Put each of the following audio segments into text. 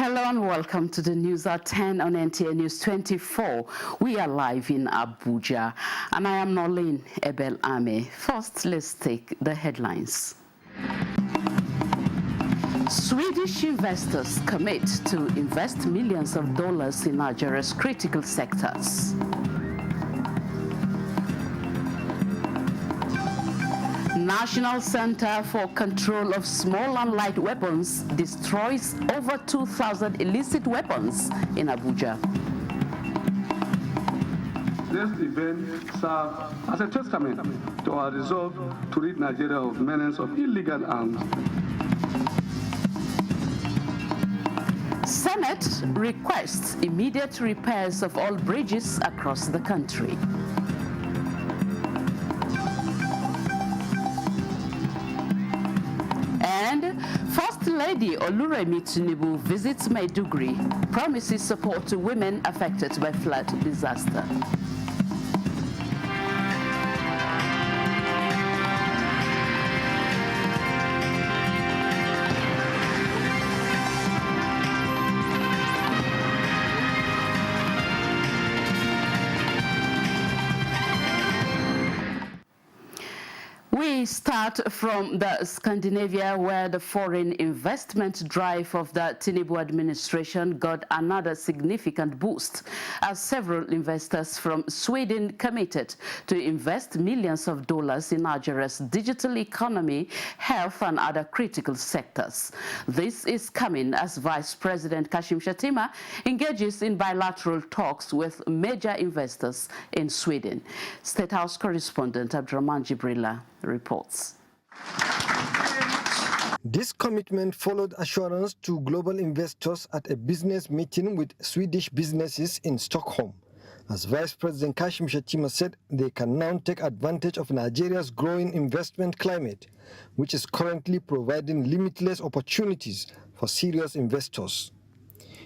Hello and welcome to the news at 10 on NTA News 24. We are live in Abuja and I am Nolene Ebel Ame. First, let's take the headlines. Swedish investors commit to invest millions of dollars in Nigeria's critical sectors. National Center for Control of Small and Light Weapons destroys over 2,000 illicit weapons in Abuja. This event serves as a testament to our resolve to rid Nigeria of menace of illegal arms. Senate requests immediate repairs of all bridges across the country. And First Lady Oluremi Tinubu visits Maiduguri, promises support to women affected by flood disaster. We start from the Scandinavia, where the foreign investment drive of the Tinubu administration got another significant boost, as several investors from Sweden committed to invest millions of dollars in Nigeria's digital economy, health and other critical sectors. This is coming as Vice President Kashim Shettima engages in bilateral talks with major investors in Sweden. State House correspondent Abdurrahman Jibrila reports. This commitment followed assurance to global investors at a business meeting with Swedish businesses in Stockholm. As Vice President Kashim Shettima said, they can now take advantage of Nigeria's growing investment climate, which is currently providing limitless opportunities for serious investors.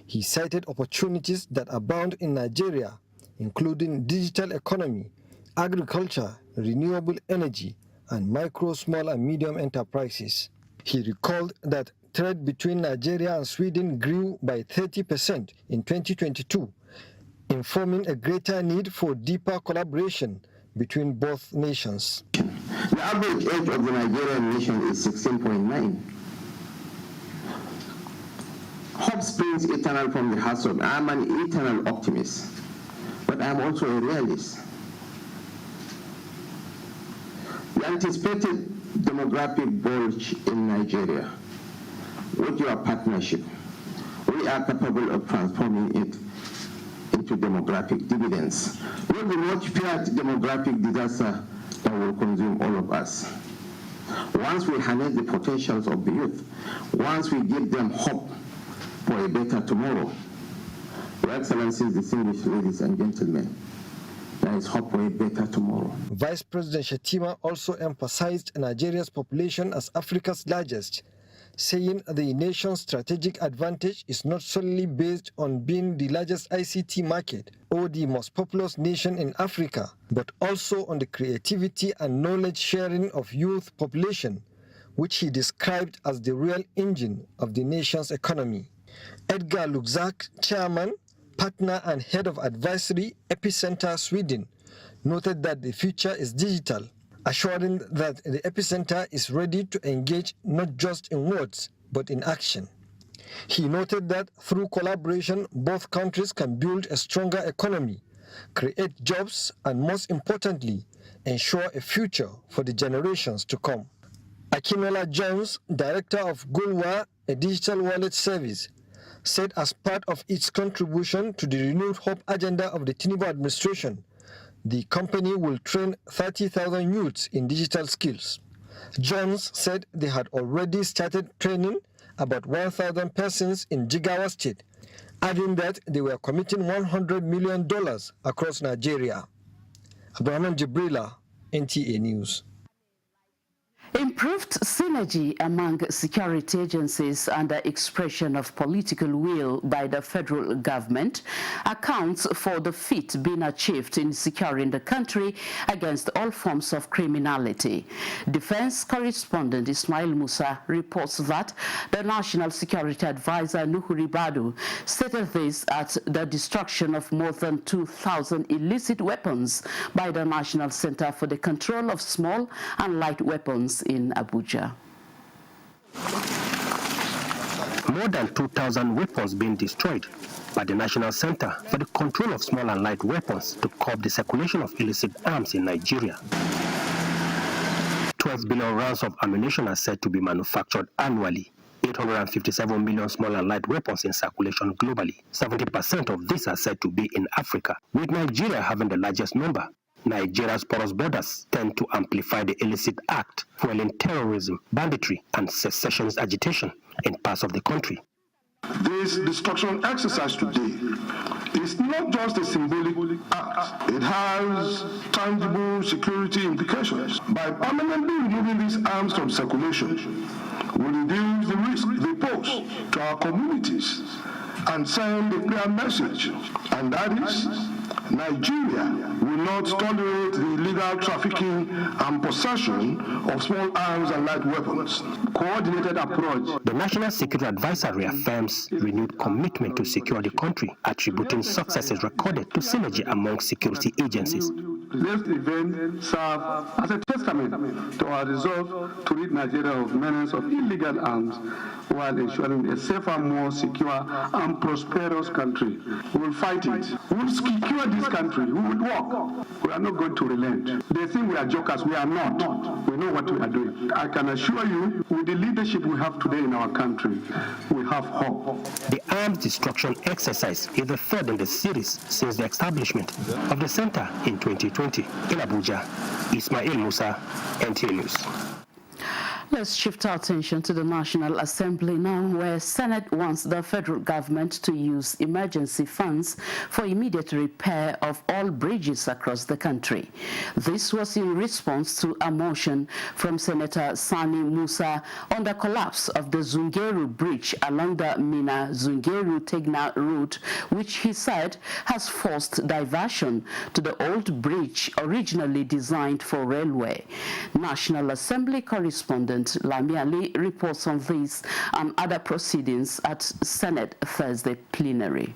He cited opportunities that abound in Nigeria, including digital economy, agriculture, renewable energy, and micro, small and medium enterprises. He recalled that trade between Nigeria and Sweden grew by 30% in 2022, informing a greater need for deeper collaboration between both nations. The average age of the Nigerian nation is 16.9. Hope springs eternal from the household. I am an eternal optimist, but I am also a realist. The anticipated demographic bulge in Nigeria, with your partnership, we are capable of transforming it into demographic dividends. Not the much-feared demographic disaster that will consume all of us. Once we harness the potentials of the youth, once we give them hope for a better tomorrow, Your Excellencies, distinguished ladies and gentlemen, there is hope for a better tomorrow. Vice President Shettima also emphasized Nigeria's population as Africa's largest, saying the nation's strategic advantage is not solely based on being the largest ICT market or the most populous nation in Africa, but also on the creativity and knowledge sharing of youth population, which he described as the real engine of the nation's economy. Edgar Lugzak, chairman, partner and head of advisory Epicenter Sweden, noted that the future is digital, assuring that the Epicenter is ready to engage not just in words, but in action. He noted that through collaboration, both countries can build a stronger economy, create jobs, and most importantly, ensure a future for the generations to come. Akinola Jones, director of Gulwa, a digital wallet service, said as part of its contribution to the renewed hope agenda of the Tinubu administration, the company will train 30,000 youths in digital skills. Jones said they had already started training about 1,000 persons in Jigawa State, adding that they were committing $100 million across Nigeria. Abdurrahman Jibrila, NTA News. In Improved synergy among security agencies and the expression of political will by the federal government accounts for the feat being achieved in securing the country against all forms of criminality. Defense correspondent Ismail Musa reports that the National Security Advisor Nuhu Ribadu stated this at the destruction of more than 2,000 illicit weapons by the National Center for the Control of Small and Light Weapons in Abuja. More than 2,000 weapons being destroyed by the National Center for the Control of Small and Light Weapons to curb the circulation of illicit arms in Nigeria. 12 billion rounds of ammunition are said to be manufactured annually. 857 million small and light weapons in circulation globally. 70% of these are said to be in Africa, with Nigeria having the largest number. Nigeria's porous borders tend to amplify the illicit act, fueling terrorism, banditry, and secessionist agitation in parts of the country. This destruction exercise today is not just a symbolic act. It has tangible security implications. By permanently removing these arms from circulation, we reduce the risk they pose to our communities and send a clear message, and that is, Nigeria will not tolerate the illegal trafficking and possession of small arms and light weapons. Coordinated approach. The National Security Advisor reaffirms renewed commitment to secure the country, attributing successes recorded to synergy among security agencies. This event serves as a testament to our resolve to rid Nigeria of menace of illegal arms while ensuring a safer, more secure, and prosperous country. We will fight it. We will secure this country. We will work. We are not going to relent. They think we are jokers. We are not. We know what we are doing. I can assure you, with the leadership we have today in our country, we have hope. The arms destruction exercise is the third in the series since the establishment of the center in 2020. In Abuja, Ismail Musa, NTA News. Let's shift our attention to the National Assembly now, where Senate wants the federal government to use emergency funds for immediate repair of all bridges across the country. This was in response to a motion from Senator Sani Musa on the collapse of the Zungeru Bridge along the Mina-Zungeru-Tegna route, which he said has forced diversion to the old bridge originally designed for railway. National Assembly correspondent Lami Ali reports on this and other proceedings at Senate Thursday plenary.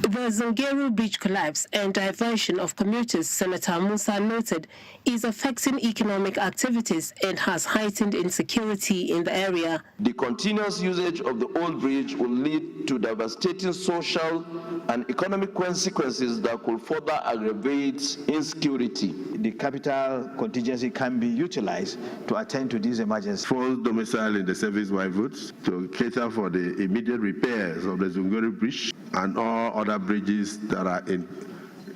The Zungeru Bridge collapse and diversion of commuters, Senator Musa noted, is affecting economic activities and has heightened insecurity in the area. The continuous usage of the old bridge will lead to devastating social and economic consequences that could further aggravate insecurity. The capital contingency can be utilized to attend to these emergencies. Forced domicile in the service routes to cater for the immediate repairs of the Zungeru Bridge and all other bridges that are in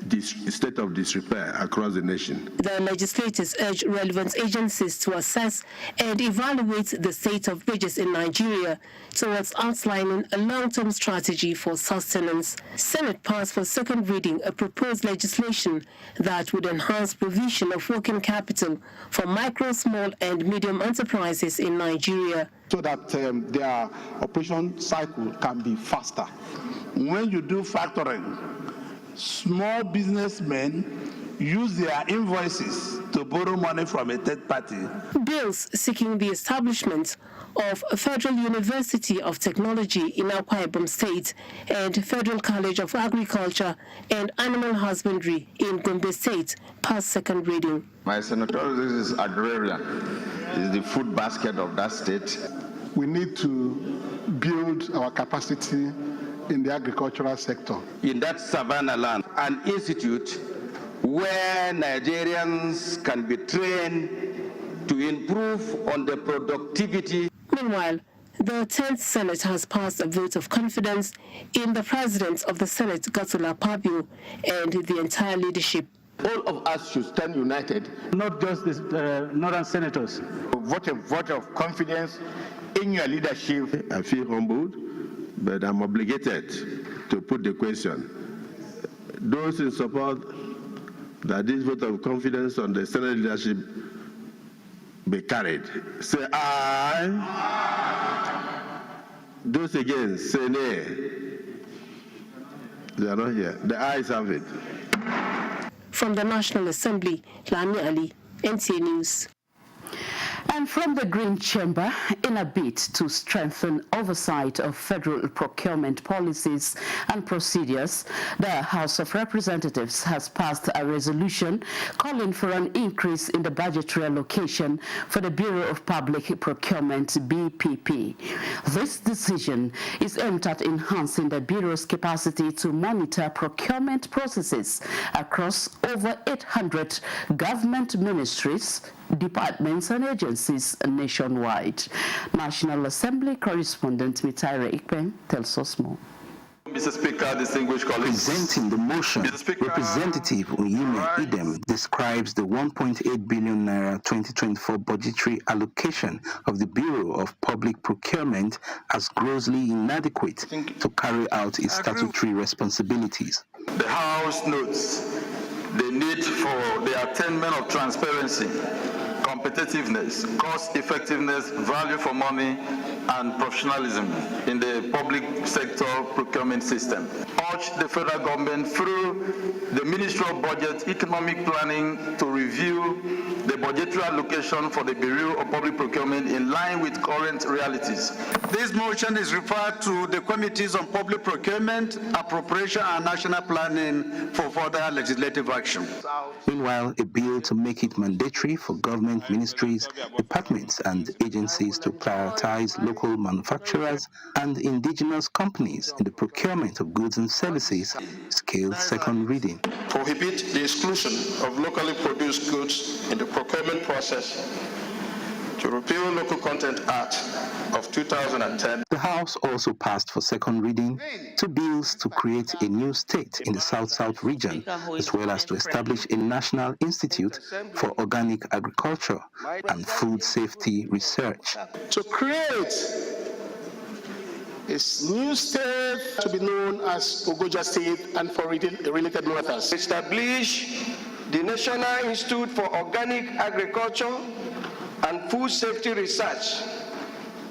this state of disrepair across the nation. The legislators urge relevant agencies to assess and evaluate the state of bridges in Nigeria towards outlining a long-term strategy for sustenance. Senate passed for second reading a proposed legislation that would enhance provision of working capital for micro, small and medium enterprises in Nigeria, so that their operation cycle can be faster. When you do factoring, small businessmen use their invoices to borrow money from a third party. Bills seeking the establishment of Federal University of Technology in Akwa Ibom State and Federal College of Agriculture and Animal Husbandry in Gombe State passed second reading. My senator, this is agrarian. It's the food basket of that state. We need to build our capacity in the agricultural sector. In that savannah land, an institute where Nigerians can be trained to improve on the productivity. Meanwhile, the 10th Senate has passed a vote of confidence in the President of the Senate, Godswill Akpabio, and the entire leadership. All of us should stand united. Not just the northern senators. Vote of confidence in your leadership. I feel humbled, but I'm obligated to put the question. Those in support that this vote of confidence on the Senate leadership be carried. Say aye. Those against, say nay. They are not here. The ayes have it. From the National Assembly, Lani Ali, NTA News. And from the Green Chamber, in a bid to strengthen oversight of federal procurement policies and procedures, the House of Representatives has passed a resolution calling for an increase in the budgetary allocation for the Bureau of Public Procurement, BPP. This decision is aimed at enhancing the Bureau's capacity to monitor procurement processes across over 800 government ministries, departments and agencies nationwide. National Assembly correspondent Mitaire Ikpen tells us more. Mr. Speaker, distinguished colleagues. Presenting the motion, Representative Uyime Idem describes the 1.8 billion naira 2024 budgetary allocation of the Bureau of Public Procurement as grossly inadequate to carry out its statutory responsibilities. The House notes the need for the attainment of transparency, competitiveness, cost-effectiveness, value for money, and professionalism in the public sector procurement system. Urge the federal government through the Ministry of Budget, Economic Planning to review the budgetary allocation for the Bureau of Public Procurement in line with current realities. This motion is referred to the Committees on Public Procurement, Appropriation and National Planning for further legislative action. Meanwhile, a bill to make it mandatory for government ministries, departments and agencies to prioritize local manufacturers and indigenous companies in the procurement of goods and services scaled second reading. Prohibit the exclusion of locally produced goods in the procurement process. To repeal Local Content Act of 2010. The House also passed for second reading 2 bills to create a new state in the South-South region, as well as to establish a National Institute for Organic Agriculture and Food Safety Research. To create a new state to be known as Abuja State and for related matters. Establish the National Institute for Organic Agriculture and Food Safety Research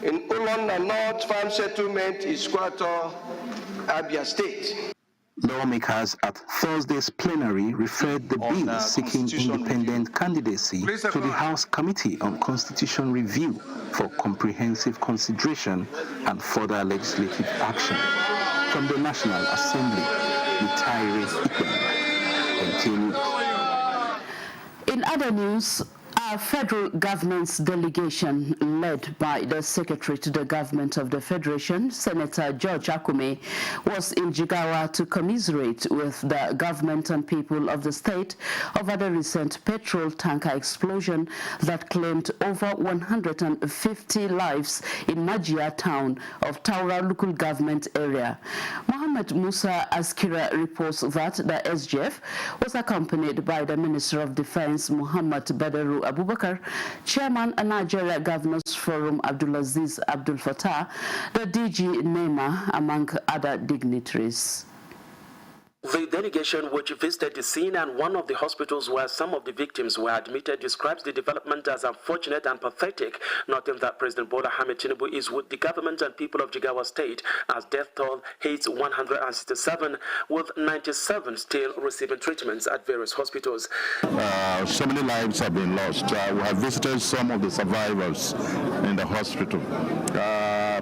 in Ulonna North Farm Settlement, Isquato, Abia State. Lawmakers at Thursday's plenary referred the bill seeking independent candidacy to the House Committee on Constitution Review for comprehensive consideration and further legislative action. From the National Assembly, Mitaire Ikpen, NTA News. In other news, our federal government's delegation, led by the Secretary to the Government of the Federation, Senator George Akume, was in Jigawa to commiserate with the government and people of the state over the recent petrol tanker explosion that claimed over 150 lives in Majia town of Taura local government area. Mohammed Musa Askira reports that the SGF was accompanied by the Minister of Defense, Muhammad Badaru Abubakar, Chairman of Nigeria Governors Forum Abdulaziz Abdul Fattah, the DG NEMA, among other dignitaries. The delegation, which visited the scene and one of the hospitals where some of the victims were admitted, describes the development as unfortunate and pathetic, noting that President Bola Ahmed Tinubu is with the government and people of Jigawa State as death toll hits 167, with 97 still receiving treatments at various hospitals. So many lives have been lost. We have visited some of the survivors in the hospital.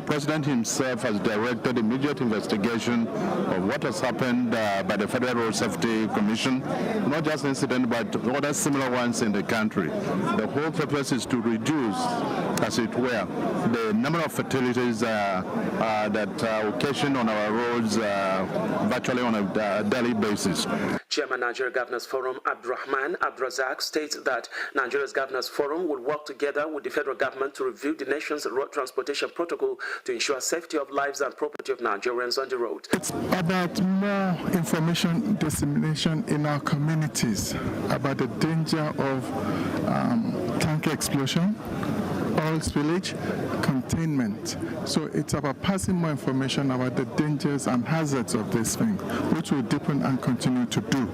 President himself has directed immediate investigation of what has happened by the Federal Road Safety Commission, not just incident, but other similar ones in the country. The whole purpose is to reduce, as it were, the number of fatalities that occasion on our roads virtually on a daily basis. Chairman Nigeria Governors Forum Abdurrahman Abdurazak states that Nigeria's Governors Forum will work together with the federal government to review the nation's road transportation protocol to ensure safety of lives and property of Nigerians on the road. It's about more information dissemination in our communities about the danger of tanker explosion, oil spillage, containment. So it's about passing more information about the dangers and hazards of this thing, which will deepen and continue to do.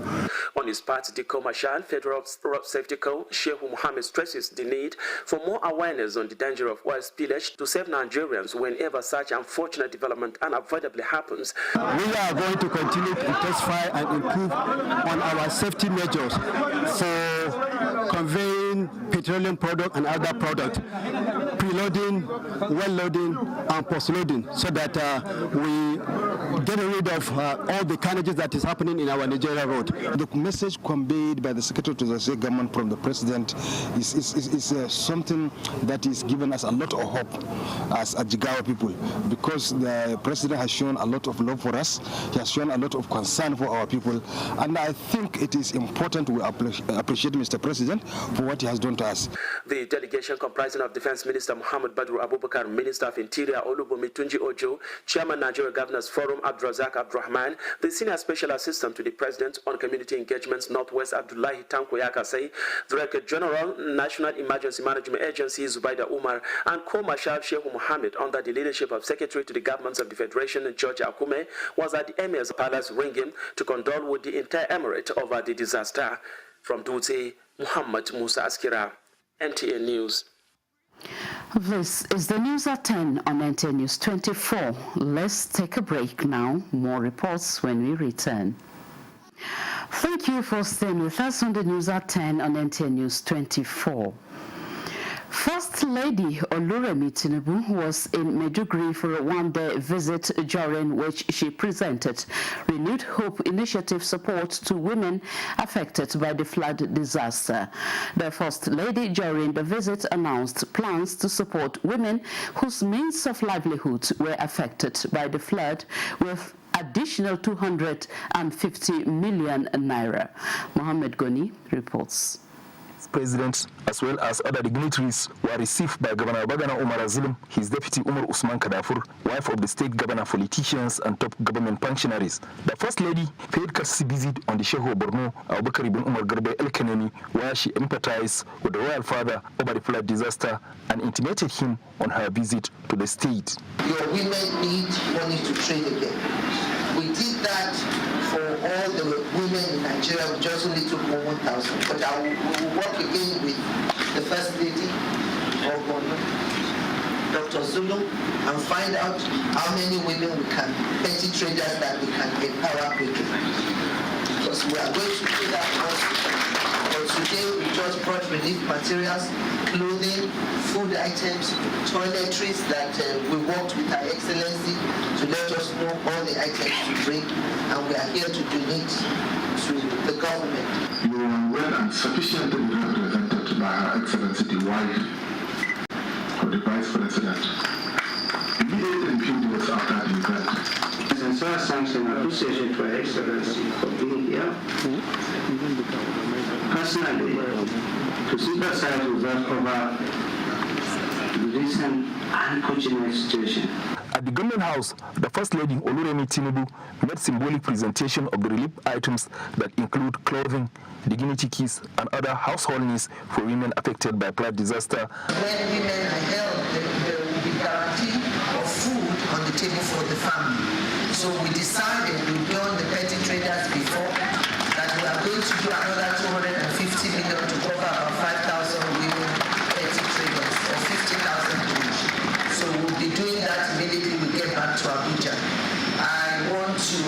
On his part, the Co-Marshal, Federal Road Safety Co, Sheikh Mohammed stresses the need for more awareness on the danger of oil spillage to save Nigerians whenever such unfortunate development unavoidably happens. We are going to continue to intensify and improve on our safety measures for conveying petroleum product and other product, preloading, well loading, and post-loading, so that we get rid of all the carnages that is happening in our Nigeria road. The message conveyed by the Secretary to the State Government from the President is something that is giving us a lot of hope as Jigawa people, because the President has shown a lot of love for us. He has shown a lot of concern for our people, and I think it is important we appreciate Mr. President for what he has done to us. The delegation comprising of Defense Minister Muhammad Badru Abubakar, Minister of Interior Olubomi Tunji Ojo, Chairman Nigeria Governors Forum Abdrazak Abdurrahman, the Senior Special Assistant to the President on Community Engagements Northwest Abdullahi Tanko Yakasei, Director General National Emergency Management Agency Zubaida Umar, and Co-Marshal Sheikh Mohammed under the leadership of Secretary to the Governments of the Federation George Akume was at the Emir's Palace Ringim to condole with the entire emirate over the disaster. From Dutse, Muhammad Musa Askira, NTA News. This is the news at 10 on NTA News 24. Let's take a break now. More reports when we return. Thank you for staying with us on the news at 10 on NTA News 24. First Lady Oluremi Tinubu was in Maiduguri for a one-day visit, during which she presented renewed hope initiative support to women affected by the flood disaster. The First Lady during the visit announced plans to support women whose means of livelihood were affected by the flood with additional 250 million naira. Mohammed Goni reports. President, as well as other dignitaries, were received by Governor Bagana Umar Azulum, his deputy Umar Usman Kadafur, wife of the state governor, politicians, and top government functionaries. The First Lady paid courtesy visit on the Sheikh of Borno, Abubakar ibn Umar Garbe El Kanemi, where she empathized with the royal father over the flood disaster and intimated him on her visit to the state. Your women need money to trade again. We did that for all the women in Nigeria. We just only took 1,000. But we will work again with the First Lady of Borno, Dr. Zulu, and find out how many women we can, petty traders that we can empower quickly. Because we are going to do that also. But today we just brought relief materials, clothing, food items, toiletries that we worked with Her Excellency to let us know all the items to bring, and we are here to donate to the government. You are well and sufficiently represented by Her Excellency, the wife of the Vice President. Immediately a few days after the event. Sincere thanks and appreciation to Her Excellency for being here. Personally, to sympathize with us over the recent unfortunate situation. At the Government House, the First Lady Oluremi Tinubu made symbolic presentation of the relief items that include clothing, dignity keys, and other household needs for women affected by flood disaster. When women are held, there will be guarantee of food on the table for the family. So we decided, we warned the petty traders before, that we are going to do another 250 million to cover about 5,000 women petty traders, or 50,000 each. So we'll be doing that immediately we get back to Abuja. I want to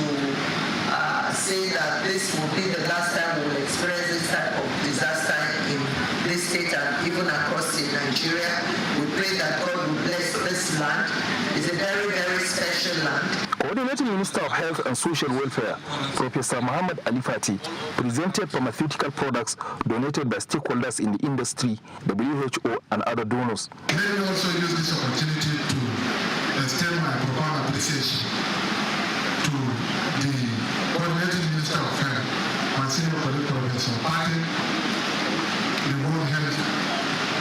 say that this will be the last time we will experience this type of disaster in this state and even across in Nigeria. We pray that God will bless this land. It's a very, very special land. Coordinating Minister of Health and Social Welfare, Professor Muhammad Ali Fati, presented pharmaceutical products donated by stakeholders in the industry, WHO, and other donors. Let me also use this opportunity to extend my profound appreciation to the Coordinating Minister of Health, my senior colleague Professor Fati, the World Health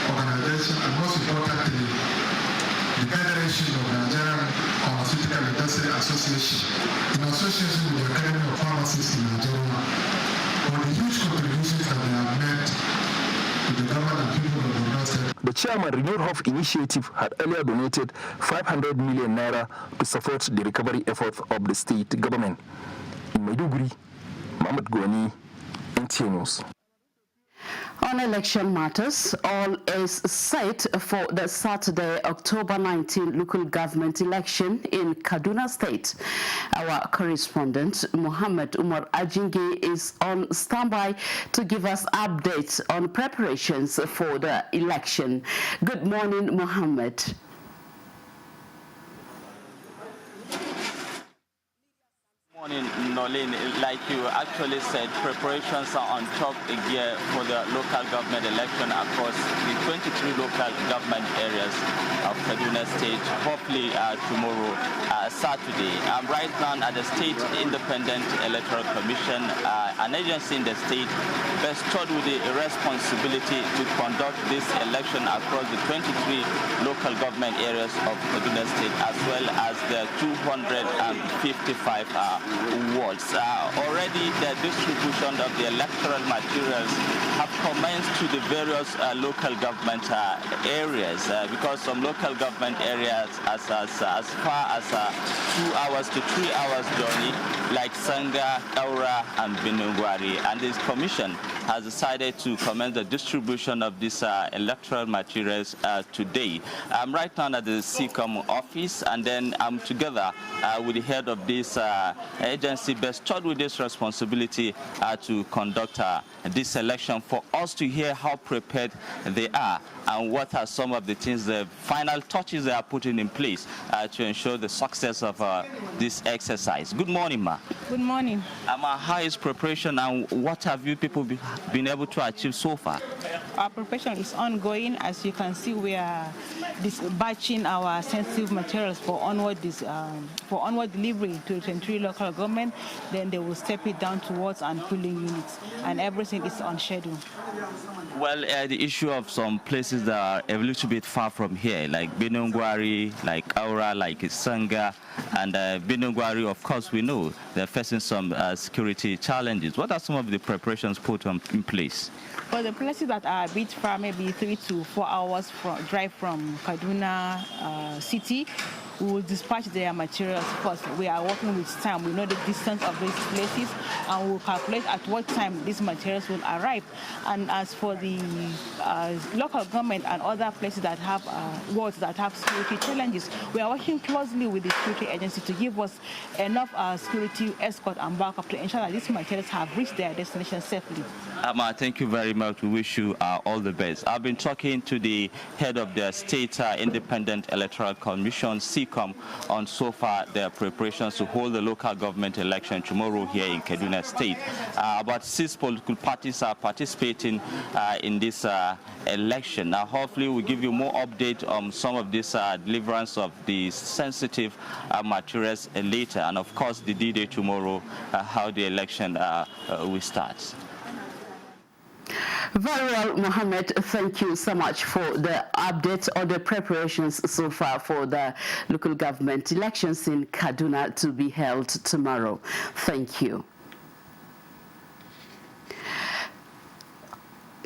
Organization, and most importantly, the Federation of Nigerian Pharmaceutical Industry Association, in association with the Academy of Pharmacists in Nigeria, for the huge contributions that they have made to the government and people of Borno State. The chairman, Renewed Hope Initiative, had earlier donated 500 million naira to support the recovery efforts of the state government. In Maiduguri, Mohammed Goni, NTA News. On election matters, all is set for the Saturday, October 19 local government election in Kaduna State. Our correspondent, Muhammad Umar Ajingi, is on standby to give us updates on preparations for the election. Good morning, Muhammad. Morning, Nolin. Like you actually said, preparations are on top gear for the local government election across the 23 local government areas of Kaduna State, hopefully tomorrow, Saturday. I'm right now at the State Independent Electoral Commission, an agency in the state bestowed with the responsibility to conduct this election across the 23 local government areas of Kaduna State, as well as the 255 wards. Already the distribution of the electoral materials have commenced to the various local government areas, because some local government areas as far as 2 hours to 3 hours journey, like Sanga, Kaura, and Binungwari, and this commission has decided to commence the distribution of these electoral materials today. I'm right now at the CCOM office, and then I'm together with the head of this agency bestowed with this responsibility to conduct this election, for us to hear how prepared they are and what are some of the things, the final touches they are putting in place to ensure the success of this exercise. Good morning, ma. Good morning. How is preparation, and what have you people been able to achieve so far? Our preparation is ongoing. As you can see, we are dispatching our sensitive materials for onward delivery to 23 local government. Then they will step it down towards and polling units, and everything is on schedule. Well, the issue of some places that are a little bit far from here, like Binungwari, like Aura, like Sanga, and Binungwari, of course, we know they're facing some security challenges. What are some of the preparations put in place? For the places that are a bit far, maybe 3 to 4 hours drive from Kaduna city, we will dispatch their materials first. We are working with time. We know the distance of these places, and we will calculate at what time these materials will arrive. And as for the local government and other places that have wards that have security challenges, we are working closely with the security agency to give us enough security escort and backup to ensure that these materials have reached their destination safely. Thank you very much. We wish you all the best. I've been talking to the head of the State Independent Electoral Commission, CCOM, on so far their preparations to hold the local government election tomorrow here in Kaduna State. About 6 political parties are participating in this election. Now, hopefully, we'll give you more update on some of this deliverance of the sensitive materials later, and of course, the D-Day tomorrow, how the election will start. Very well, Mohammed. Thank you so much for the updates on the preparations so far for the local government elections in Kaduna to be held tomorrow. Thank you.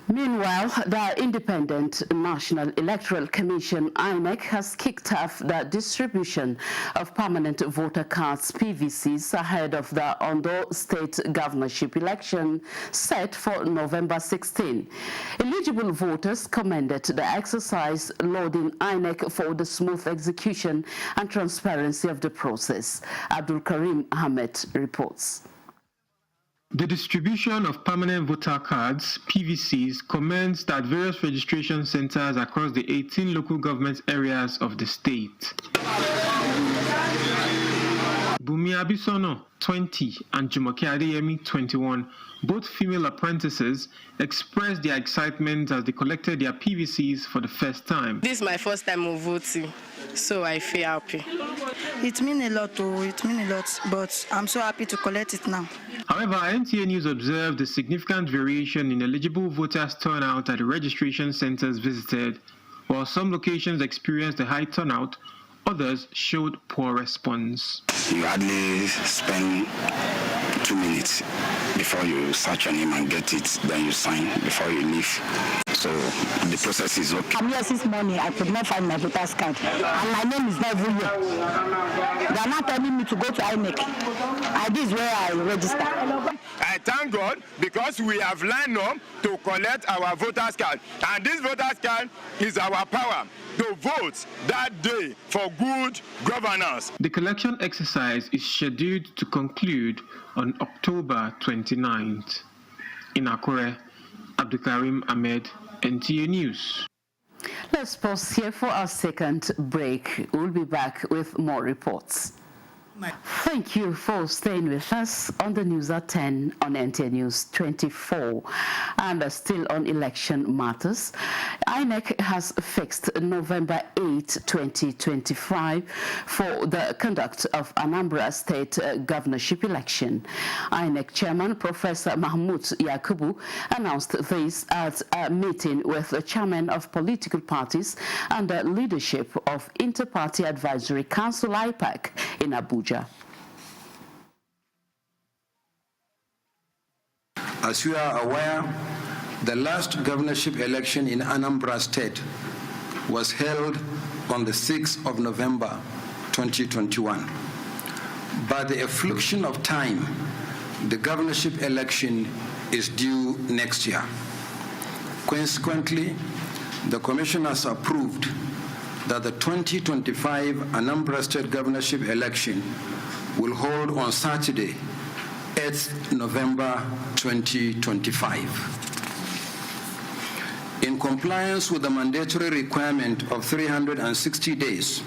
Meanwhile, the Independent National Electoral Commission, INEC, has kicked off the distribution of permanent voter cards, PVCs, ahead of the Ondo State governorship election set for November 16. Eligible voters commended the exercise, lauding INEC for the smooth execution and transparency of the process. Abdul Karim Ahmed reports. The distribution of permanent voter cards, PVCs, commenced at various registration centers across the 18 local government areas of the state. Bumi Abisono, 20, and Jumoke Adeyemi, 21, both female apprentices, expressed their excitement as they collected their PVCs for the first time. This is my first time of voting, so I feel happy. It means a lot, but I'm so happy to collect it now. However, NTA News observed a significant variation in eligible voters' turnout at the registration centers visited. While some locations experienced a high turnout, others showed poor response. You hardly spend 2 minutes before you search your name and get it, then you sign before you leave. So so the process is okay. I'm here since morning. I could not find my voter's card, and my name is not even here. They are not telling me to go to INEC. This is where I register. I thank God because we have lined up to collect our voter's card, and this voter's card is our power to vote that day for good governance. The collection exercise is scheduled to conclude on October 29th. In Akure, Abdulkarim Ahmed, NTA News. Let's pause here for our second break. We'll be back with more reports. Thank you for staying with us on the news at 10 on NTA News 24. And still on election matters, INEC has fixed November 8, 2025 for the conduct of Anambra State governorship election. INEC Chairman Professor Mahmoud Yakubu announced this at a meeting with the chairman of political parties and the leadership of Inter-Party Advisory Council IPAC in Abuja. As you are aware, the last governorship election in Anambra State was held on the 6th of November 2021. By the effluxion of time, the governorship election is due next year. Consequently, the Commission has approved that the 2025 Anambra State governorship election will hold on Saturday, 8th November 2025. In compliance with the mandatory requirement of 360 days,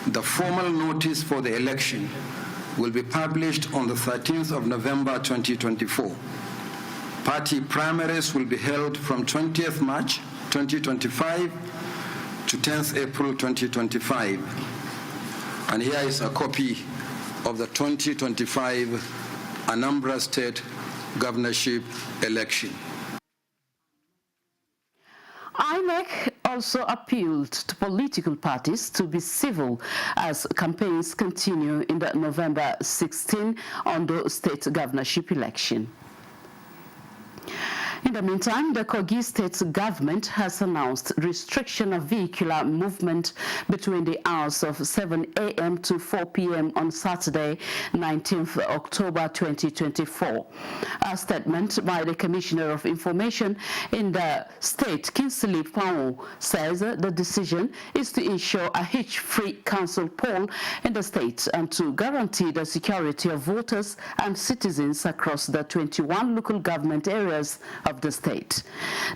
the formal notice for the election will be published on the 13th of November 2024. Party primaries will be held from 20th March 2025 to 10th April 2025. And here is a copy of the 2025 Anambra State governorship election. INEC also appealed to political parties to be civil as campaigns continue in the November 16 Ondo State governorship election. In the meantime, the Kogi State government has announced restriction of vehicular movement between the hours of 7 a.m. to 4 p.m. on Saturday, 19th October 2024. A statement by the Commissioner of Information in the state, Kinsley Pao, says the decision is to ensure a hitch-free council poll in the state and to guarantee the security of voters and citizens across the 21 local government areas of the state.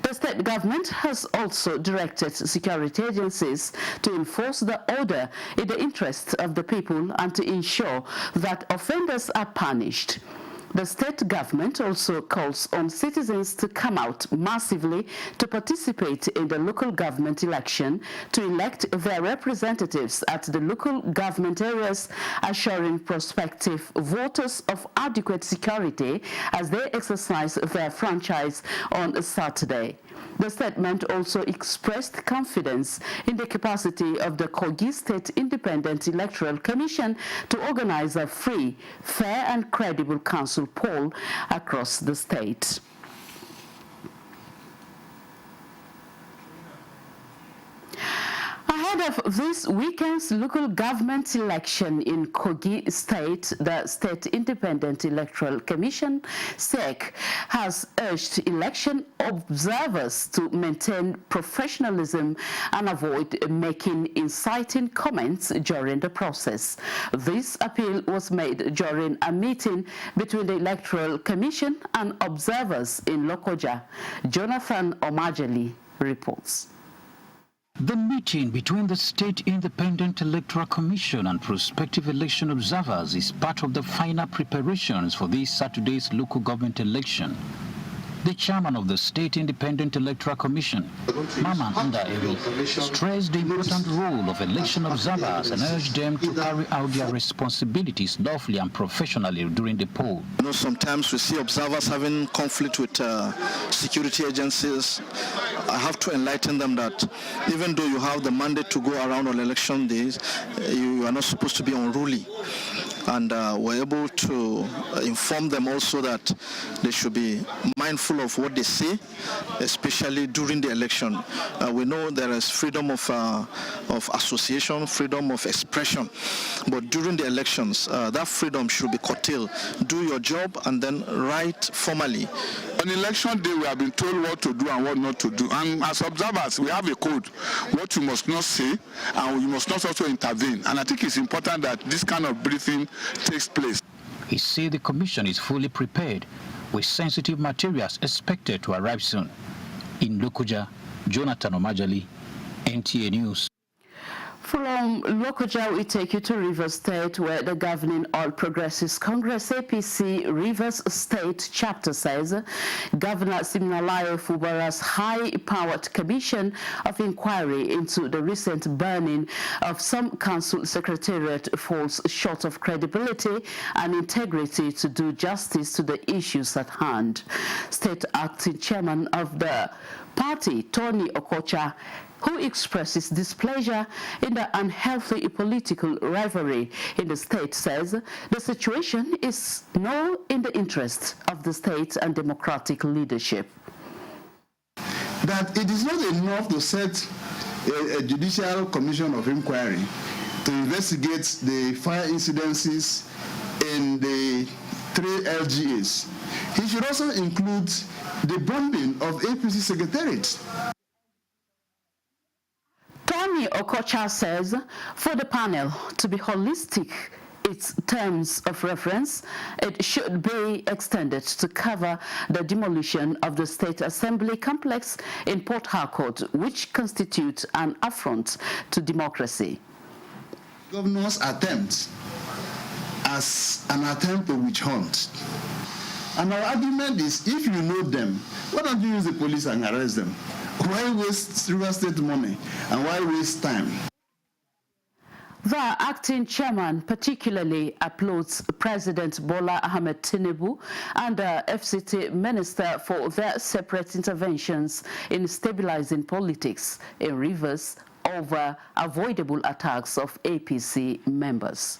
The state government has also directed security agencies to enforce the order in the interest of the people and to ensure that offenders are punished. The state government also calls on citizens to come out massively to participate in the local government election to elect their representatives at the local government areas, assuring prospective voters of adequate security as they exercise their franchise on Saturday. The statement also expressed confidence in the capacity of the Kogi State Independent Electoral Commission to organize a free, fair and credible council poll across the state. Ahead of this weekend's local government election in Kogi State, the State Independent Electoral Commission, SEC, has urged election observers to maintain professionalism and avoid making inciting comments during the process. This appeal was made during a meeting between the Electoral Commission and observers in Lokoja. Jonathan Omajeli reports. The meeting between the State Independent Electoral Commission and prospective election observers is part of the final preparations for this Saturday's local government election. The chairman of the State Independent Electoral Commission, Maman Ndaeri, stressed the important role of election observers and urged them to carry out their responsibilities lawfully and professionally during the poll. You know, sometimes we see observers having conflict with security agencies. I have to enlighten them that even though you have the mandate to go around on election days, you are not supposed to be unruly. and we're able to inform them also that they should be mindful of what they say, especially during the election. We know there is freedom of association, freedom of expression, but during the elections, that freedom should be curtailed. Do your job and then write formally. On election day, we have been told what to do and what not to do. And as observers, we have a code, what you must not say, and you must not also intervene. And I think it's important that this kind of briefing takes place. He said the commission is fully prepared, with sensitive materials expected to arrive soon. In Lokoja, Jonathan Omajali, NTA News. From Lokoja, we take you to Rivers State, where the governing All Progressives Congress APC Rivers State chapter says Governor Siminalayo Fubara's high-powered commission of inquiry into the recent burning of some council secretariat falls short of credibility and integrity to do justice to the issues at hand. State acting chairman of the party, Tony Okocha, who expresses displeasure in the unhealthy political rivalry in the state, says the situation is not in the interest of the state and democratic leadership. That it is not enough to set a judicial commission of inquiry to investigate the fire incidences in the 3 LGAs. He should also include the bombing of APC secretariats. Tony Okocha says for the panel to be holistic, its terms of reference, it should be extended to cover the demolition of the State Assembly complex in Port Harcourt, which constitutes an affront to democracy. Governor's attempt as an attempt to witch hunt. And our argument is, if you know them, why don't you use the police and arrest them? Why waste River State money and why waste time? The acting chairman particularly applauds President Bola Ahmed Tinubu and the FCT minister for their separate interventions in stabilizing politics in Rivers over avoidable attacks of APC members.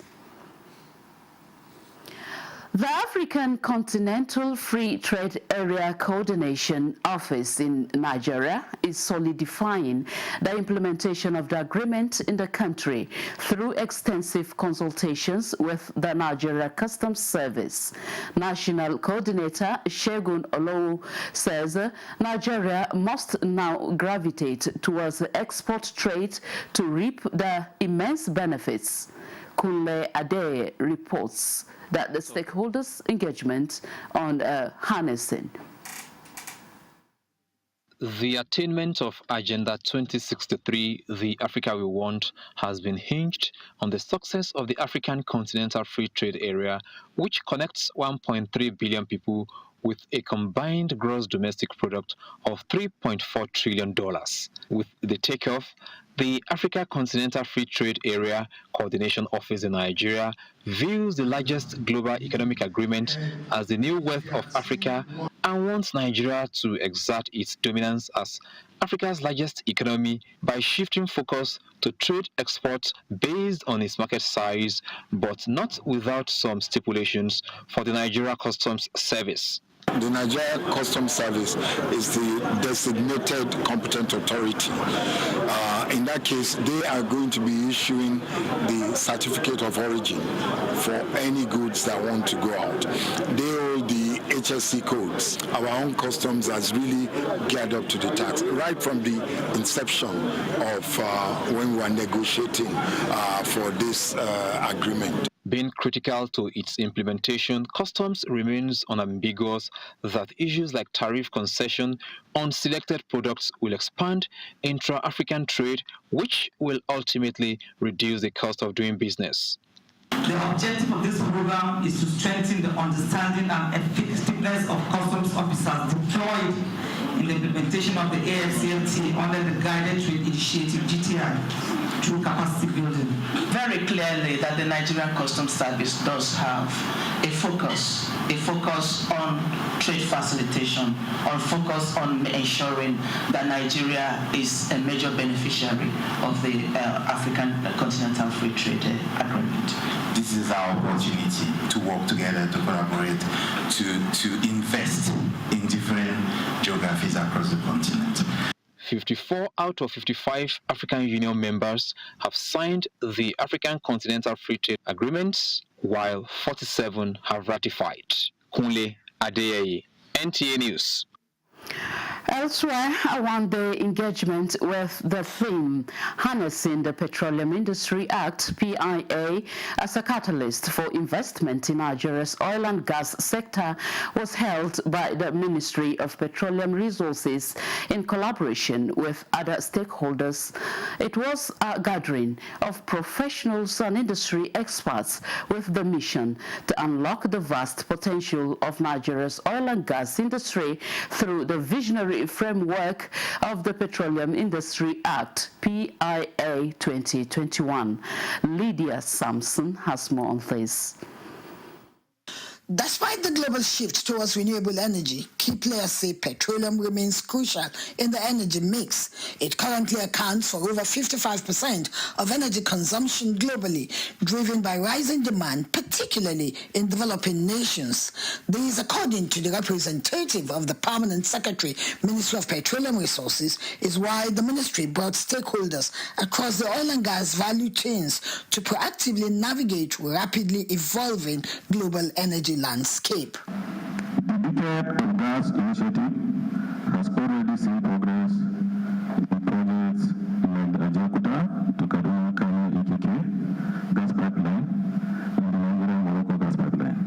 The African Continental Free Trade Area Coordination Office in Nigeria is solidifying the implementation of the agreement in the country through extensive consultations with the Nigeria Customs Service. National Coordinator Shegun Olowo says Nigeria must now gravitate towards the export trade to reap the immense benefits. Kunle Ade reports that the stakeholders' engagement on harnessing. The attainment of Agenda 2063, the Africa we want, has been hinged on the success of the African Continental Free Trade Area, which connects 1.3 billion people with a combined gross domestic product of $3.4 trillion. With the takeoff, the Africa Continental Free Trade Area Coordination Office in Nigeria views the largest global economic agreement as the new wealth of Africa and wants Nigeria to exert its dominance as Africa's largest economy by shifting focus to trade exports based on its market size, but not without some stipulations for the Nigeria Customs Service. The Nigeria Customs Service is the designated competent authority. In that case, they are going to be issuing the certificate of origin for any goods that want to go out. They hold the HSC codes. Our own customs has really geared up to the tax right from the inception of when we were negotiating for this agreement. Being critical to its implementation, Customs remains unambiguous that issues like tariff concession on selected products will expand intra-African trade, which will ultimately reduce the cost of doing business. The objective of this program is to strengthen the understanding and effectiveness of customs officers deployed in the implementation of the AFCFTA under the Guided Trade Initiative (GTI) through capacity building. Very clearly that the Nigerian Customs Service does have a focus on trade facilitation, on focus on ensuring that Nigeria is a major beneficiary of the African Continental Free Trade Agreement. This is our opportunity to work together, to collaborate, to invest in different geographies across the continent. 54 out of 55 African Union members have signed the African Continental Free Trade Agreement, while 47 have ratified. Kunle Adeyeye, NTA News. Elsewhere, a one-day engagement with the theme Harnessing the Petroleum Industry Act, PIA, as a catalyst for investment in Nigeria's oil and gas sector was held by the Ministry of Petroleum Resources in collaboration with other stakeholders. It was a gathering of professionals and industry experts with the mission to unlock the vast potential of Nigeria's oil and gas industry through the visionary framework of the Petroleum Industry Act, PIA 2021. Lydia Sampson has more on this. Despite the global shift towards renewable energy, key players say petroleum remains crucial in the energy mix. It currently accounts for over 55% of energy consumption globally, driven by rising demand, particularly in developing nations. This, according to the representative of the Permanent Secretary, Ministry of Petroleum Resources, is why the ministry brought stakeholders across the oil and gas value chains to proactively navigate rapidly evolving global energy landscape. The Decade of Gas initiative has already seen progress in projects like the Ajakuta to Kaduna Kano EKK gas pipeline and the Nigerian-Morocco gas pipeline,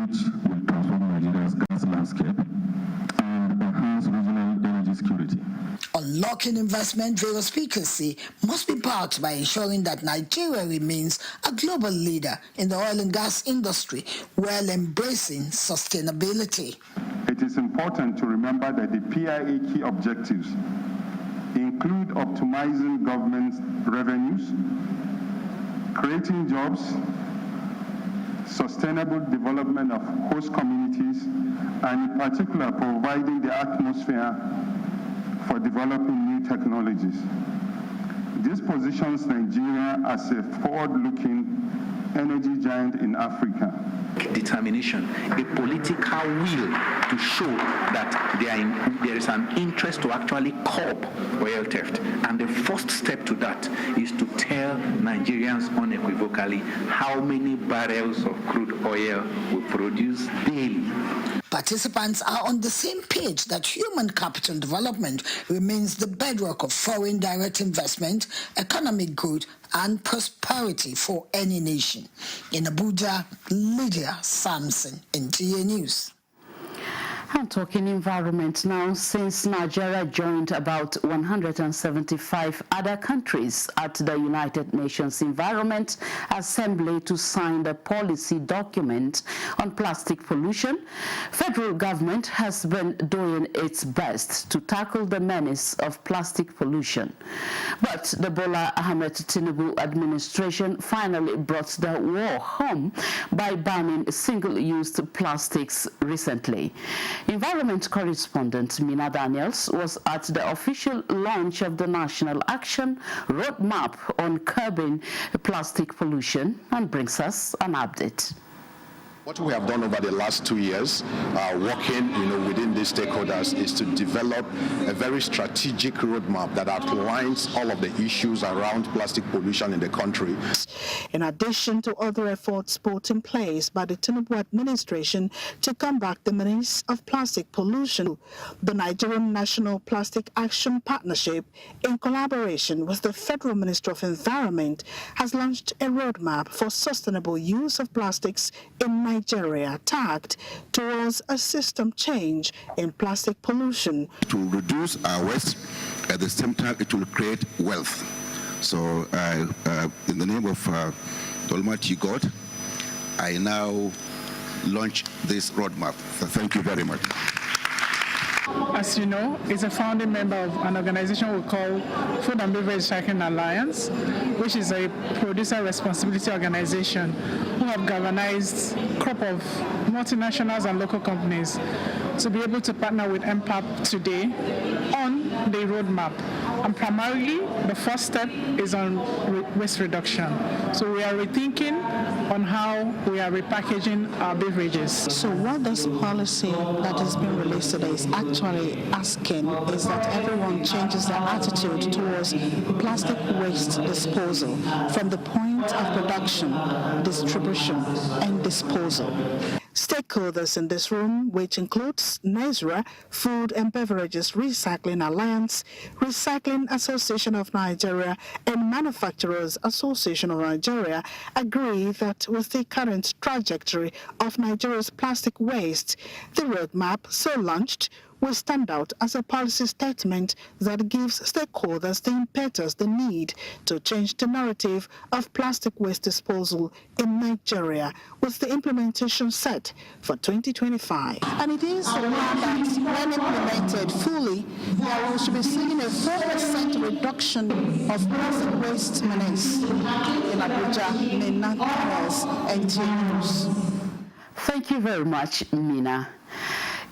which will transform Nigeria's gas landscape and enhance regional energy security. Unlocking investment, various speakers say, must be backed by ensuring that Nigeria remains a global leader in the oil and gas industry while embracing sustainability. It is important to remember that the PIA key objectives include optimizing government revenues, creating jobs, sustainable development of host communities, and in particular providing the atmosphere for developing new technologies. This positions Nigeria as a forward-looking energy giant in Africa. Determination, a political will to show that there is an interest to actually curb oil theft. And the first step to that is to tell Nigerians unequivocally how many barrels of crude oil we produce daily. Participants are on the same page that human capital development remains the bedrock of foreign direct investment, economic growth, and prosperity for any nation. In Abuja, Lydia Sampson, NTA News. And talking environment now, since Nigeria joined about 175 other countries at the United Nations Environment Assembly to sign the policy document on plastic pollution, federal government has been doing its best to tackle the menace of plastic pollution. But the Bola Ahmed Tinubu administration finally brought the war home by banning single-use plastics recently. Environment correspondent Mina Daniels was at the official launch of the National Action Roadmap on curbing plastic pollution and brings us an update. What we have done over the last 2 years, working within these stakeholders, is to develop a very strategic roadmap that outlines all of the issues around plastic pollution in the country. In addition to other efforts put in place by the Tinubu administration to combat the menace of plastic pollution, the Nigerian National Plastic Action Partnership, in collaboration with the Federal Ministry of Environment, has launched a roadmap for sustainable use of plastics in Nigeria, tagged towards a system change in plastic pollution. To reduce our waste, at the same time it will create wealth. So in the name of Almighty God, I now launch this roadmap. So thank you very much. As you know, is a founding member of an organization we call Food and Beverage Recycling Alliance, which is a producer responsibility organization who have galvanized a crop of multinationals and local companies to be able to partner with MPAP today on the roadmap. And primarily, the first step is on waste reduction. So we are rethinking on how we are repackaging our beverages. So what this policy that has been released today is actually asking is that everyone changes their attitude towards plastic waste disposal from the point of production, distribution, and disposal. Stakeholders in this room, which includes NESRA, Food and Beverages Recycling Alliance, Recycling Association of Nigeria, and Manufacturers Association of Nigeria, agree that with the current trajectory of Nigeria's plastic waste, the roadmap so launched will stand out as a policy statement that gives stakeholders the impetus they need to change the narrative of plastic waste disposal in Nigeria, with the implementation set for 2025. And it is a plan that, when implemented fully, we should be seeing a 4% reduction of plastic waste menace in Abuja, Mina, NTA News. Thank you very much, Mina.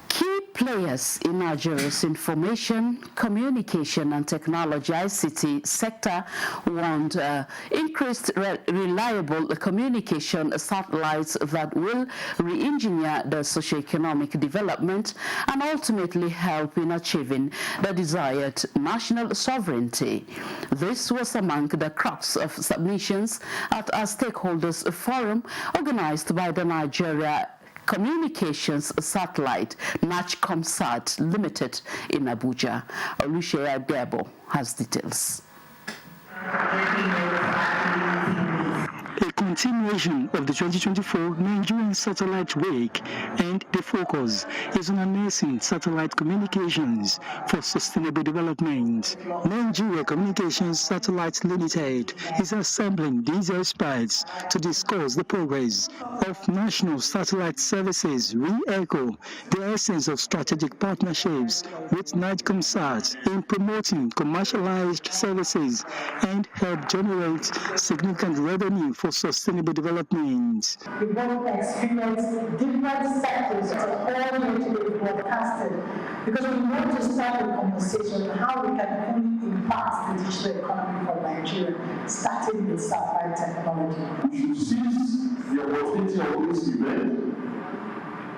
Key players in Nigeria's information, communication and technology ICT sector want increased reliable communication satellites that will re-engineer the socio-economic development and ultimately help in achieving the desired national sovereignty. This was among the crux of submissions at a stakeholders forum organized by the Nigeria Communications Satellite, NACHCOMSAT Limited in Abuja. Oluseya Debo has details. A continuation of the 2024 Nigerian Satellite Week, and the focus is on harnessing satellite communications for sustainable development. Nigeria Communications Satellite Limited is assembling these experts to discuss the progress of national satellite services, re-echo the essence of strategic partnerships with NACHCOMSAT in promoting commercialized services and help generate significant revenue for sustainable development. We want to experience different sectors of all need to be broadcasted, because we want to start a conversation on how we can fully impact the digital economy for Nigeria, starting with satellite technology. We should seize the opportunity of this event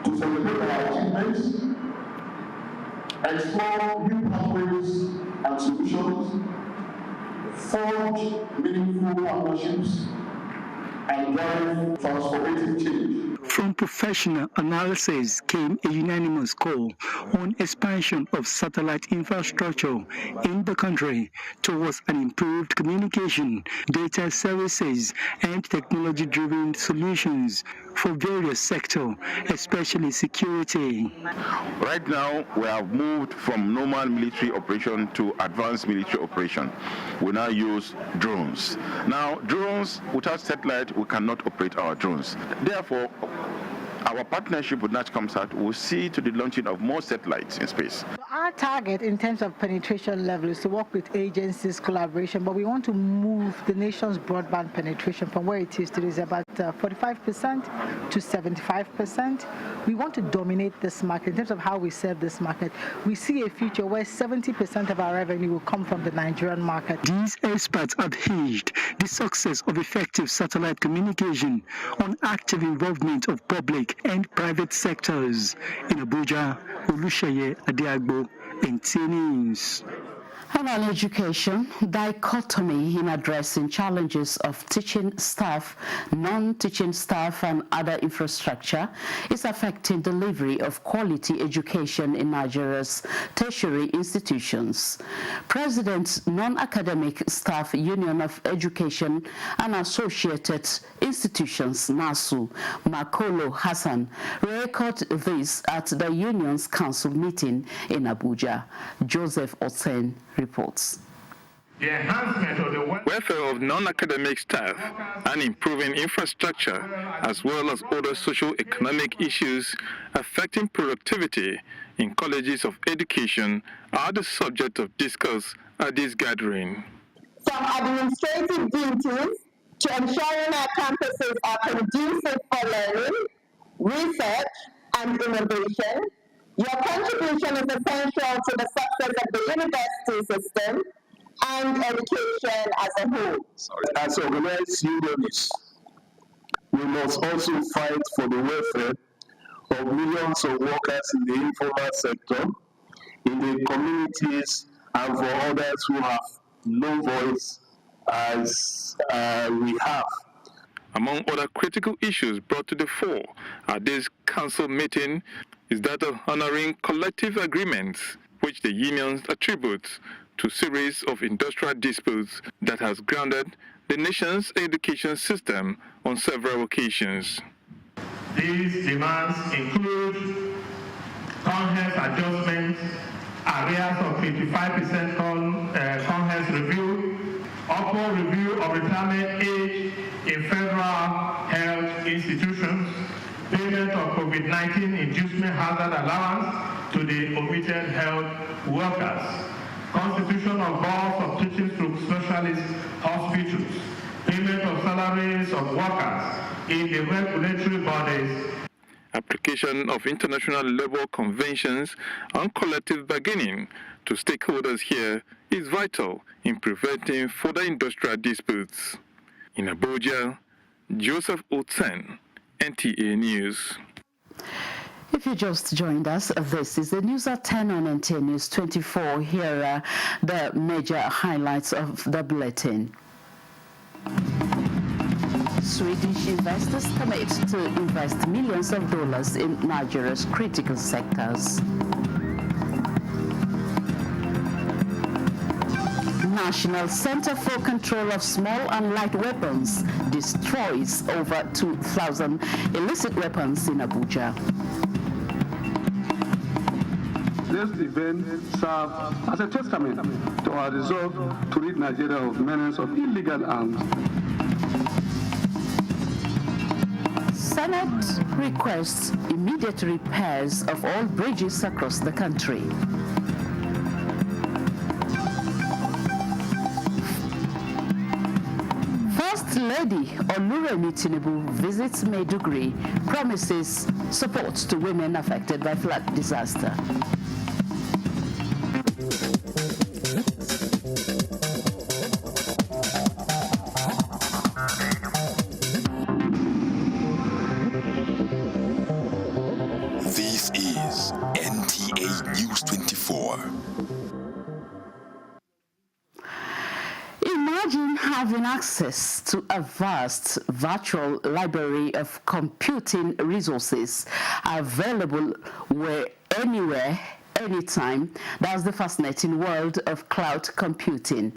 to celebrate our achievements, explore new pathways and solutions, forge meaningful partnerships, and drive transformative change. From professional analysis came a unanimous call on expansion of satellite infrastructure in the country towards an improved communication, data services, and technology-driven solutions for various sectors, especially security. Right now, we have moved from normal military operation to advanced military operation. We now use drones. Now, drones, without satellite, we cannot operate our drones. Therefore, our partnership with NACHCOMSAT will see to the launching of more satellites in space. Our target in terms of penetration level is to work with agencies, collaboration, but we want to move the nation's broadband penetration from where it is today, is about 45% to 75%. We want to dominate this market in terms of how we serve this market. We see a future where 70% of our revenue will come from the Nigerian market. These experts adhesed the success of effective satellite communication on active involvement of public and private sectors. In Abuja, Oluseya Adiagbo, NTA News. And on education, dichotomy in addressing challenges of teaching staff, non-teaching staff, and other infrastructure is affecting delivery of quality education in Nigeria's tertiary institutions. President, Non-Academic Staff Union of Education and Associated Institutions, NASU, Makolo Hassan, recorded this at the union's council meeting in Abuja. Joseph Osen reports. The enhancement of the welfare of non-academic staff and improving infrastructure, as well as other socio-economic issues affecting productivity, in colleges of education are the subject of discourse at this gathering. From administrative duties to ensuring our campuses are conducive for learning, research, and innovation, your contribution is essential to the success of the university system and education as a whole. As organized unionists, we must also fight for the welfare of millions of workers in the informal sector, in the communities, and for others who have no voice as we have. Among other critical issues brought to the fore at this council meeting is that of honoring collective agreements which the unions attribute to a series of industrial disputes that has grounded the nation's education system on several occasions. These demands include Congress adjustments, arrears of 55% Congress review, upward review of retirement age in federal health institutions, payment of COVID-19 inducement hazard allowance to the omitted health workers, constitution of boards of teaching through specialist hospitals, payment of salaries of workers in the regulatory bodies, application of international labor conventions and collective bargaining to stakeholders here is vital in preventing further industrial disputes. In Abuja, Joseph Otsen, NTA News. If you just joined us, this is the news at 10 on NTA News 24. Here are the major highlights of the bulletin. Swedish investors commit to invest millions of dollars in Nigeria's critical sectors. National Center for Control of Small and Light Weapons destroys over 2,000 illicit weapons in Abuja. This event serves as a testament to our resolve to rid Nigeria of menace of illegal arms. Senate requests immediate repairs of all bridges across the country. First Lady Oluremi Tinubu visits Maiduguri, promises support to women affected by flood disaster. This is NTA News 24. Imagine having access to a vast virtual library of computing resources available anywhere, anytime. That's the fascinating world of cloud computing.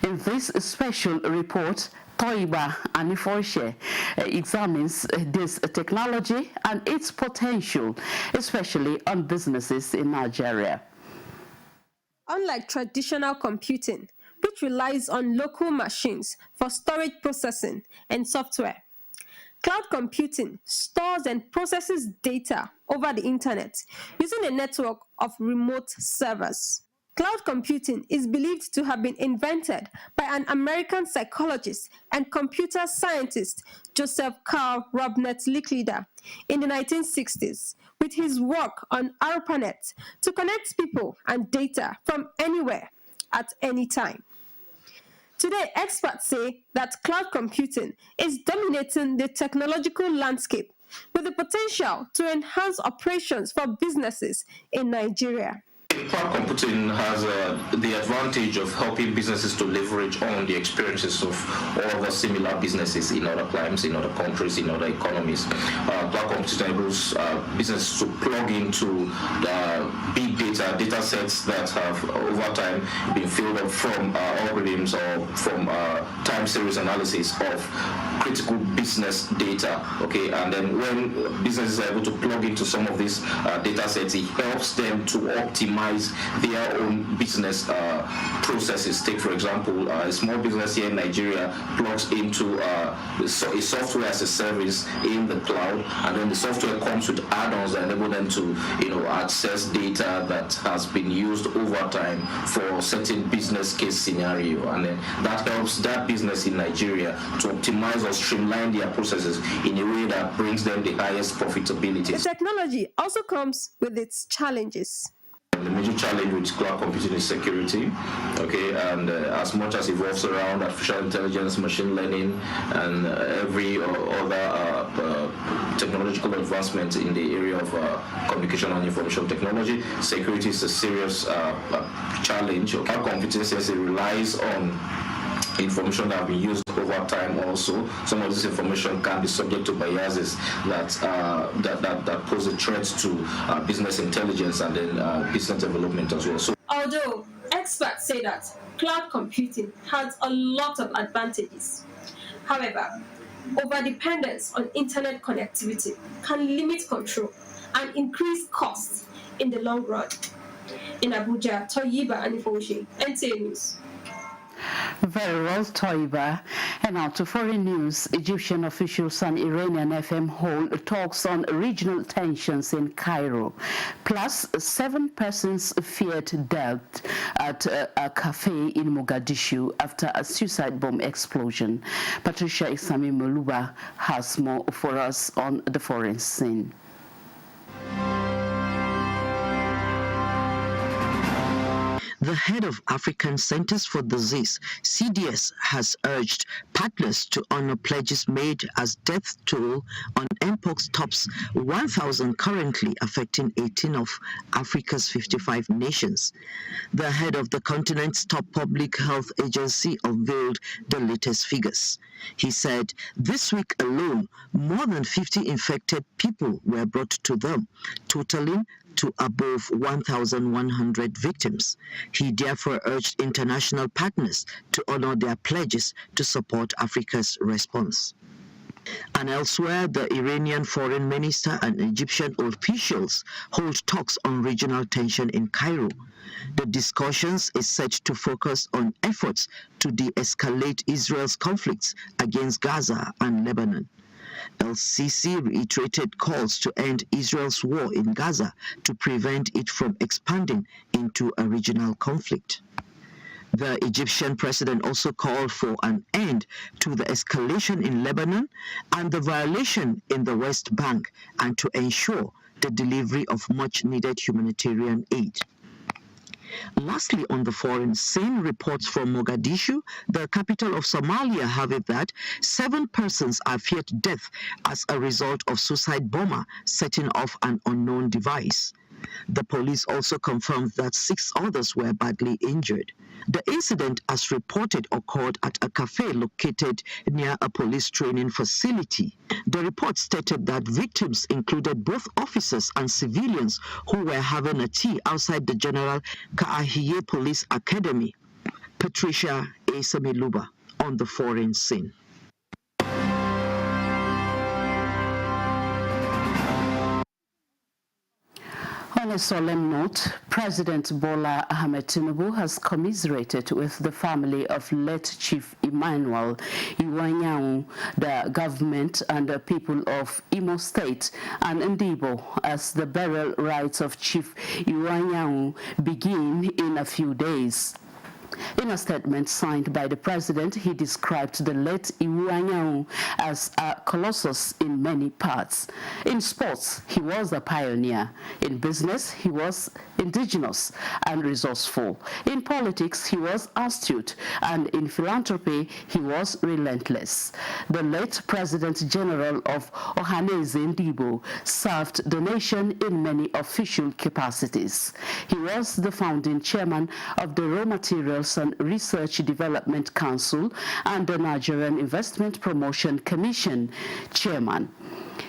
In this special report, Toiba Aniforshe examines this technology and its potential, especially on businesses in Nigeria. Unlike traditional computing, which relies on local machines for storage processing and software, cloud computing stores and processes data over the internet using a network of remote servers. Cloud computing is believed to have been invented by an American psychologist and computer scientist, Joseph Carl Robert Licklider, in the 1960s, with his work on ARPANET to connect people and data from anywhere at any time. Today, experts say that cloud computing is dominating the technological landscape with the potential to enhance operations for businesses in Nigeria. Cloud computing has the advantage of helping businesses to leverage on the experiences of all other similar businesses in other climes, in other countries, in other economies. Cloud computing enables businesses to plug into the big data sets that have over time been filled up from algorithms or from time series analysis of critical business data. Okay, and then when businesses are able to plug into some of these data sets, it helps them to optimize optimize their own business processes. Take, for example, a small business here in Nigeria plugs into a software as a service in the cloud, and then the software comes with add-ons that enable them to, access data that has been used over time for a certain business case scenario, and then that helps that business in Nigeria to optimize or streamline their processes in a way that brings them the highest profitability. The technology also comes with its challenges. The major challenge with cloud computing is security, and as much as it revolves around artificial intelligence, machine learning, and every other technological advancement in the area of communication and information technology, security is a serious challenge. Cloud computing, since it relies on information that have been used over time also, some of this information can be subject to biases that pose a threat to business intelligence and then business development as well. So, although experts say that cloud computing has a lot of advantages, however, overdependence on internet connectivity can limit control and increase costs in the long run. In Abuja, Toyiba and Ifoshe, NTA News. Very well, Toiba. And now to foreign news. Egyptian officials and Iranian FM hold talks on regional tensions in Cairo. Plus, 7 persons feared death at a cafe in Mogadishu after a suicide bomb explosion. Patricia Isami Moluba has more for us on the foreign scene. The head of African Centers for Disease, CDS, has urged partners to honor pledges made as death toll on mpox tops 1,000 currently affecting 18 of Africa's 55 nations. The head of the continent's top public health agency unveiled the latest figures. He said this week alone, more than 50 infected people were brought to them, totaling to above 1,100 victims. He therefore urged international partners to honor their pledges to support Africa's response. And elsewhere, the Iranian foreign minister and Egyptian officials hold talks on regional tension in Cairo. The discussions is set to focus on efforts to de-escalate Israel's conflicts against Gaza and Lebanon. El-Sisi reiterated calls to end Israel's war in Gaza to prevent it from expanding into a regional conflict. The Egyptian president also called for an end to the escalation in Lebanon and the violation in the West Bank, and to ensure the delivery of much-needed humanitarian aid. Lastly, on the foreign scene, reports from Mogadishu, the capital of Somalia, have it that 7 persons are feared death as a result of suicide bomber setting off an unknown device. The police also confirmed that 6 others were badly injured. The incident, as reported, occurred at a cafe located near a police training facility. The report stated that victims included both officers and civilians who were having a tea outside the General Kaahiye Police Academy. Patricia Esamiluba on the foreign scene. On a solemn note, President Bola Ahmed Tinubu has commiserated with the family of late Chief Emmanuel Iwanyanwu, the government and the people of Imo State and Ndibo, as the burial rites of Chief Iwanyanwu begin in a few days. In a statement signed by the president, he described the late Iwanyanwu as a colossus in many parts. In sports, he was a pioneer. In business, he was indigenous and resourceful. In politics, he was astute. And in philanthropy, he was relentless. The late President General of Ohaneze Ndibo served the nation in many official capacities. He was the founding chairman of the Raw Materials and Research Development Council and the Nigerian Investment Promotion Commission chairman.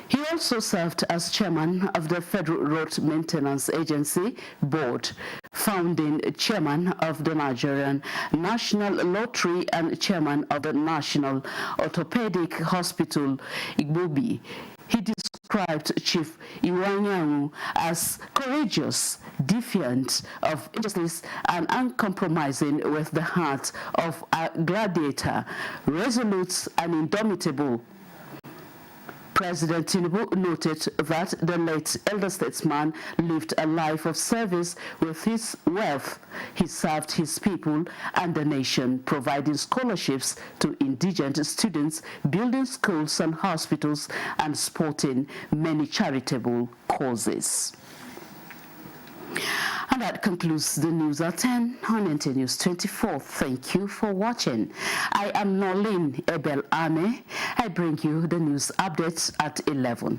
He also served as chairman of the Federal Road Maintenance Agency Board, founding chairman of the Nigerian National Lottery and chairman of the National Orthopedic Hospital, Igbobi. He described described Chief Iwanyanwu as courageous, defiant of injustice, and uncompromising with the heart of a gladiator, resolute and indomitable. President Tinubu noted that the late elder statesman lived a life of service. With his wealth, he served his people and the nation, providing scholarships to indigent students, building schools and hospitals, and supporting many charitable causes. And that concludes the news at 10 on NTA News 24. Thank you for watching. I am Nolene Ebel Ame. I bring you the news updates at 11.